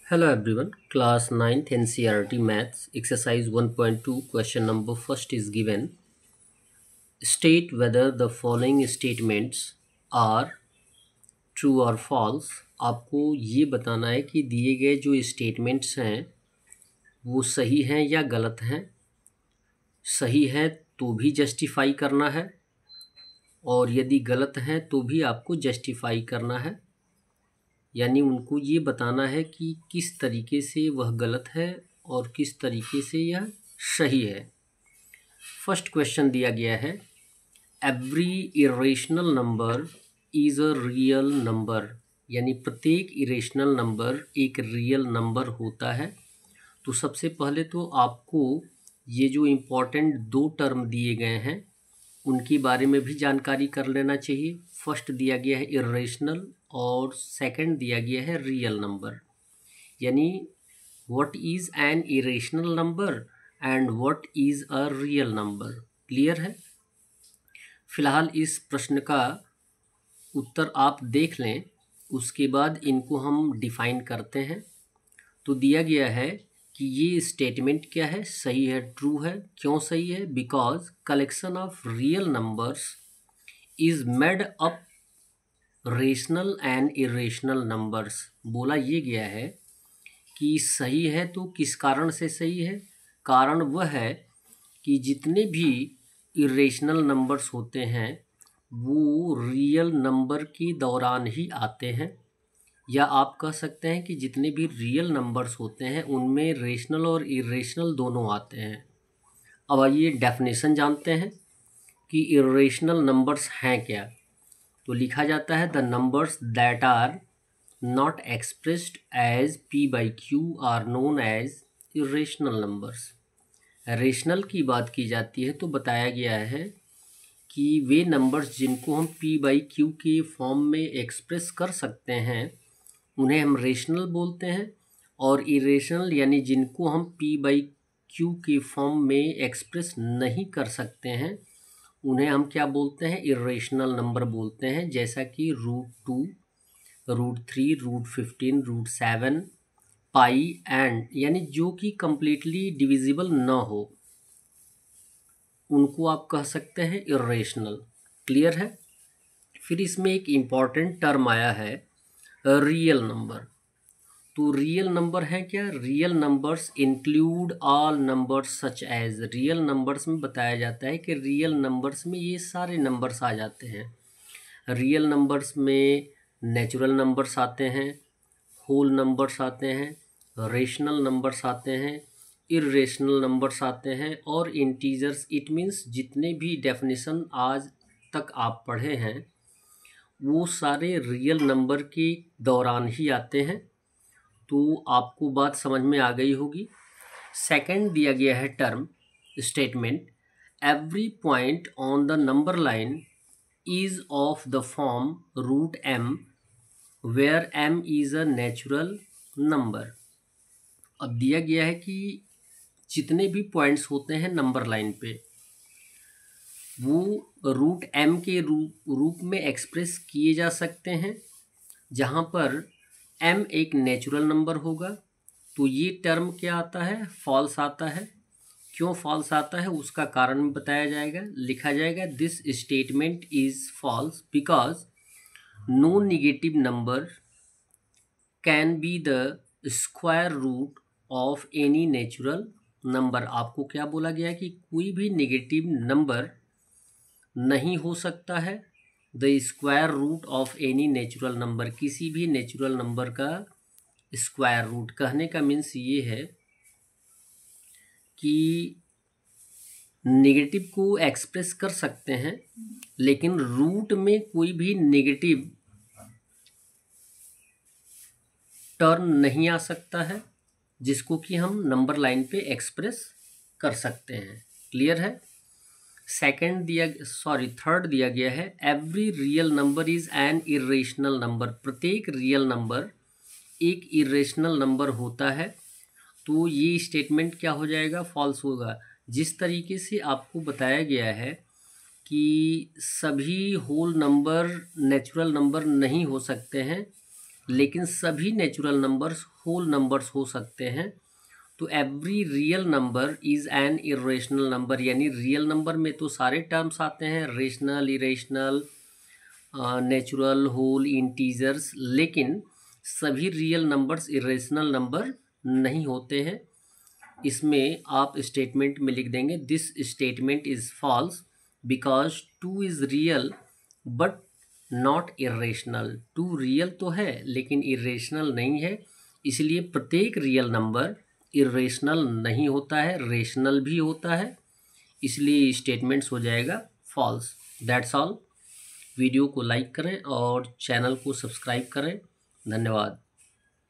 Hello everyone, class 9th NCERT Maths exercise 1.2 question number first is given. State whether the following statements are true or false. आपको ये बताना है कि दिए गए जो स्टेटमेंट्स हैं वो सही हैं या गलत हैं। सही है तो भी जस्टिफाई करना है और यदि गलत हैं तो भी आपको जस्टिफाई करना है, यानी उनको ये बताना है कि किस तरीके से वह गलत है और किस तरीके से यह सही है। फर्स्ट क्वेश्चन दिया गया है, every irrational number is a real number, यानी प्रत्येक इरेशनल नंबर एक रियल नंबर होता है। तो सबसे पहले तो आपको ये जो इम्पोर्टेंट दो टर्म दिए गए हैं उनके बारे में भी जानकारी कर लेना चाहिए। फर्स्ट दिया गया है इरेशनल और सेकंड दिया गया है रियल नंबर, यानी what is an irrational number and what is a real number. Clear है? फिलहाल इस प्रश्न का उत्तर आप देख लें, उसके बाद इनको हम डिफाइन करते हैं। तो दिया गया है कि ये स्टेटमेंट क्या है, सही है, ट्रू है। क्यों सही है? Because collection of real numbers is made up rational and irrational numbers. बोला ये गया है कि सही है, तो किस कारण से सही है? कारण वह है कि जितने भी इरेशनल नंबर्स होते हैं वो रियल नंबर के दौरान ही आते हैं, या आप कह सकते हैं कि जितने भी रियल नंबर्स होते हैं उनमें रेशनल और इरेशनल दोनों आते हैं। अब आइए डेफिनेशन जानते हैं कि इरेशनल नंबर्स हैं क्या। तो लिखा जाता है the numbers that are not expressed as p by q are known as irrational numbers. Rational की बात की जाती है तो बताया गया है कि वे नंबर्स जिनको हम p बाई क्यू के फॉर्म में एक्सप्रेस कर सकते हैं उन्हें हम रेशनल बोलते हैं, और इरेशनल यानी जिनको हम p बाई क्यू के फॉर्म में एक्सप्रेस नहीं कर सकते हैं उन्हें हम क्या बोलते हैं? इरेशनल नंबर बोलते हैं। जैसा कि √2, √3, √15, √7, पाई एंड, यानी जो कि कंप्लीटली डिविजिबल न हो उनको आप कह सकते हैं इरेशनल। क्लियर है? फिर इसमें एक इम्पॉर्टेंट टर्म आया है रियल नंबर। तो रियल नंबर है क्या? Real numbers include all numbers such as. Real numbers में बताया जाता है कि रियल नंबर्स में ये सारे नंबर्स आ जाते हैं। रियल नंबर्स में नेचुरल नंबर्स आते हैं, होल नंबर्स आते हैं, रेशनल नंबर्स आते हैं, इरेशनल नंबर्स आते हैं और इंटीजर्स। इट मीन्स जितने भी डेफिनेशन आज तक आप पढ़े हैं वो सारे रियल नंबर के दौरान ही आते हैं। तो आपको बात समझ में आ गई होगी। सेकंड दिया गया है term statement, every point on the number line is of the form √m where m is a natural number. अब दिया गया है कि जितने भी पॉइंट्स होते हैं नंबर लाइन पे वो √m के रूप में एक्सप्रेस किए जा सकते हैं, जहाँ पर m एक नेचुरल नंबर होगा। तो ये टर्म क्या आता है? फॉल्स आता है। क्यों फॉल्स आता है उसका कारण बताया जाएगा। लिखा जाएगा this statement is false because no negative number can be the square root of any natural number. आपको क्या बोला गया है कि कोई भी नेगेटिव नंबर नहीं हो सकता है the square root of any natural number, किसी भी नेचुरल नंबर का स्क्वायर रूट। कहने का मीन्स ये है कि नेगेटिव को एक्सप्रेस कर सकते हैं लेकिन रूट में कोई भी नेगेटिव टर्म नहीं आ सकता है जिसको कि हम नंबर लाइन पे एक्सप्रेस कर सकते हैं। क्लियर है? थर्ड दिया गया है every real number is an irrational number. प्रत्येक रियल नंबर एक इरेशनल नंबर होता है। तो ये स्टेटमेंट क्या हो जाएगा? फॉल्स होगा। जिस तरीके से आपको बताया गया है कि सभी होल नंबर नेचुरल नंबर नहीं हो सकते हैं, लेकिन सभी नेचुरल नंबर्स होल नंबर्स हो सकते हैं। तो every real number is an irrational number, यानी रियल नंबर में तो सारे टर्म्स आते हैं, rational, irrational, natural, whole, integers, लेकिन सभी रियल नंबर्स इरेशनल नंबर नहीं होते हैं। इसमें आप स्टेटमेंट में लिख देंगे this statement is false because 2 is real but not irrational. 2 real तो है लेकिन इरेशनल नहीं है, इसलिए प्रत्येक रियल नंबर इरेशनल नहीं होता है, रेशनल भी होता है, इसलिए स्टेटमेंट्स हो जाएगा फॉल्स। That's all. वीडियो को लाइक करें और चैनल को सब्सक्राइब करें। धन्यवाद।